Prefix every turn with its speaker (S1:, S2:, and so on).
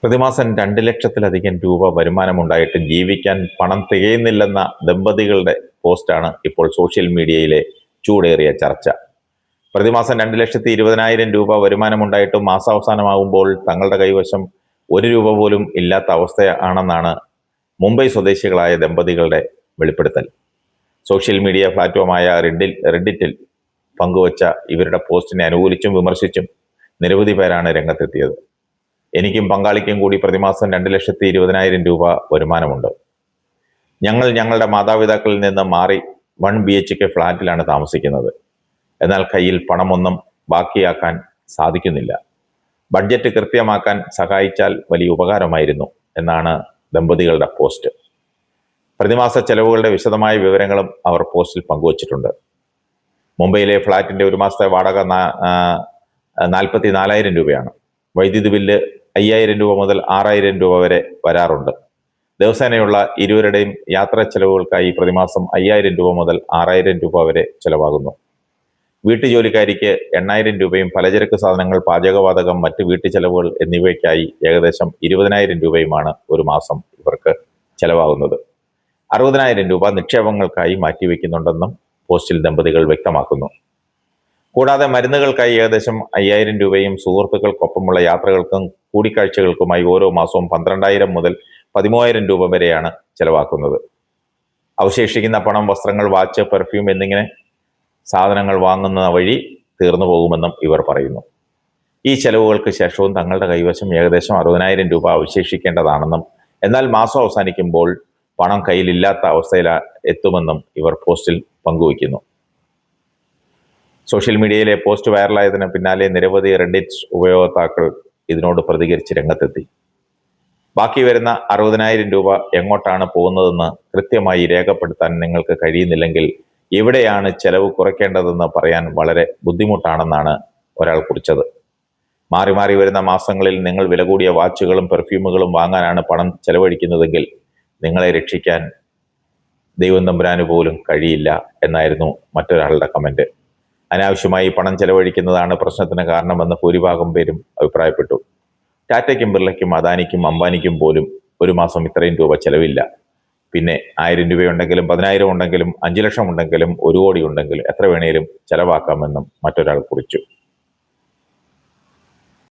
S1: പ്രതിമാസം 2 ലക്ഷത്തിലധികം രൂപ വരുമാനമുണ്ടായിട്ടും ജീവിക്കാൻ പണം തികയുന്നില്ലെന്ന ദമ്പതികളുടെ പോസ്റ്റാണ് ഇപ്പോൾ സോഷ്യൽ മീഡിയയിലെ ചൂടേറിയ ചർച്ച. പ്രതിമാസം 2,20,000 രൂപ വരുമാനമുണ്ടായിട്ടും മാസാവസാനമാകുമ്പോൾ തങ്ങളുടെ കൈവശം 1 രൂപ പോലും ഇല്ലാത്ത അവസ്ഥയാണെന്നാണ് മുംബൈ സ്വദേശികളായ ദമ്പതികളുടെ വെളിപ്പെടുത്തൽ. സോഷ്യൽ മീഡിയ പ്ലാറ്റ്ഫോമായ റെഡിറ്റിൽ പങ്കുവച്ച ഇവരുടെ പോസ്റ്റിനെ അനുകൂലിച്ചും വിമർശിച്ചും നിരവധി പേരാണ് രംഗത്തെത്തിയത്. എനിക്കും പങ്കാളിക്കും കൂടി പ്രതിമാസം 2,20,000 രൂപ വരുമാനമുണ്ട്. ഞങ്ങൾ ഞങ്ങളുടെ മാതാപിതാക്കളിൽ നിന്ന് മാറി 1 BHK ഫ്ലാറ്റിലാണ് താമസിക്കുന്നത്. എന്നാൽ കയ്യിൽ പണമൊന്നും ബാക്കിയാക്കാൻ സാധിക്കുന്നില്ല. ബഡ്ജറ്റ് കൃത്യമാക്കാൻ സഹായിച്ചാൽ വലിയ ഉപകാരമായിരുന്നു എന്നാണ് ദമ്പതികളുടെ പോസ്റ്റ്. പ്രതിമാസ ചെലവുകളുടെ വിശദമായ വിവരങ്ങളും അവർ പോസ്റ്റിൽ പങ്കുവച്ചിട്ടുണ്ട്. മുംബൈയിലെ ഫ്ലാറ്റിന്റെ ഒരു മാസത്തെ വാടക 44,000 രൂപയാണ്. വൈദ്യുതി ബില്ല് 5,000 രൂപ മുതൽ 6,000 രൂപ വരെ വരാറുണ്ട്. ദിവസേനയുള്ള ഇരുവരുടെയും യാത്രാ ചെലവുകൾക്കായി പ്രതിമാസം 5,000 രൂപ മുതൽ 6,000 രൂപ വരെ ചെലവാകുന്നു. വീട്ടുജോലിക്കാരിക്ക് 8,000 രൂപയും പലചരക്ക് സാധനങ്ങൾ, പാചകവാതകം, മറ്റ് വീട്ടുചെലവുകൾ എന്നിവയ്ക്കായി ഏകദേശം 20,000 രൂപയുമാണ് ഒരു മാസം ഇവർക്ക് ചെലവാകുന്നത്. 60,000 രൂപ നിക്ഷേപങ്ങൾക്കായി മാറ്റിവെക്കുന്നുണ്ടെന്നും പോസ്റ്റിൽ ദമ്പതികൾ വ്യക്തമാക്കുന്നു. കൂടാതെ മരുന്നുകൾക്കായി ഏകദേശം 5,000 രൂപയും സുഹൃത്തുക്കൾക്കൊപ്പമുള്ള യാത്രകൾക്കും കൂടിക്കാഴ്ചകൾക്കുമായി ഓരോ മാസവും 12,000 മുതൽ 13,000 രൂപ വരെയാണ് ചെലവാക്കുന്നത്. അവശേഷിക്കുന്ന പണം വസ്ത്രങ്ങൾ, വാച്ച്, പെർഫ്യൂം എന്നിങ്ങനെ സാധനങ്ങൾ വാങ്ങുന്ന വഴി തീർന്നു പോകുമെന്നും ഇവർ പറയുന്നു. ഈ ചെലവുകൾക്ക് ശേഷവും തങ്ങളുടെ കൈവശം ഏകദേശം 60,000 രൂപ അവശേഷിക്കേണ്ടതാണെന്നും എന്നാൽ മാസം അവസാനിക്കുമ്പോൾ പണം കയ്യിലില്ലാത്ത അവസ്ഥയിൽ എത്തുമെന്നും ഇവർ പോസ്റ്റിൽ പങ്കുവയ്ക്കുന്നു. സോഷ്യൽ മീഡിയയിലെ പോസ്റ്റ് വൈറലായതിന് പിന്നാലെ നിരവധി റെഡിറ്റ് ഉപയോക്താക്കൾ ഇതിനോട് പ്രതികരിച്ച് രംഗത്തെത്തി. ബാക്കി വരുന്ന 60,000 രൂപ എങ്ങോട്ടാണ് പോകുന്നതെന്ന് കൃത്യമായി രേഖപ്പെടുത്താൻ നിങ്ങൾക്ക് കഴിയുന്നില്ലെങ്കിൽ എവിടെയാണ് ചെലവ് കുറയ്ക്കേണ്ടതെന്ന് പറയാൻ വളരെ ബുദ്ധിമുട്ടാണെന്നാണ് ഒരാൾ കുറിച്ചത്. മാറി മാറി വരുന്ന മാസങ്ങളിൽ നിങ്ങൾ വില കൂടിയ വാച്ചുകളും പെർഫ്യൂമുകളും വാങ്ങാനാണ് പണം ചെലവഴിക്കുന്നതെങ്കിൽ നിങ്ങളെ രക്ഷിക്കാൻ ദൈവം തമ്പുരാന് പോലും കഴിയില്ല എന്നായിരുന്നു മറ്റൊരാളുടെ കമന്റ്. അനാവശ്യമായി പണം ചെലവഴിക്കുന്നതാണ് പ്രശ്നത്തിന് കാരണമെന്ന് ഭൂരിഭാഗം പേരും അഭിപ്രായപ്പെട്ടു. ടാറ്റയ്ക്കും ബിർളയ്ക്കും അദാനിക്കും അംബാനിക്കും പോലും ഒരു മാസം ഇത്രയും രൂപ ചെലവില്ല. പിന്നെ 1,000 രൂപയുണ്ടെങ്കിലും 10,000 ഉണ്ടെങ്കിലും 5 ലക്ഷം ഉണ്ടെങ്കിലും 1 കോടി ഉണ്ടെങ്കിലും എത്ര വേണേലും ചെലവാക്കാമെന്നും മറ്റൊരാൾ കുറിച്ചു.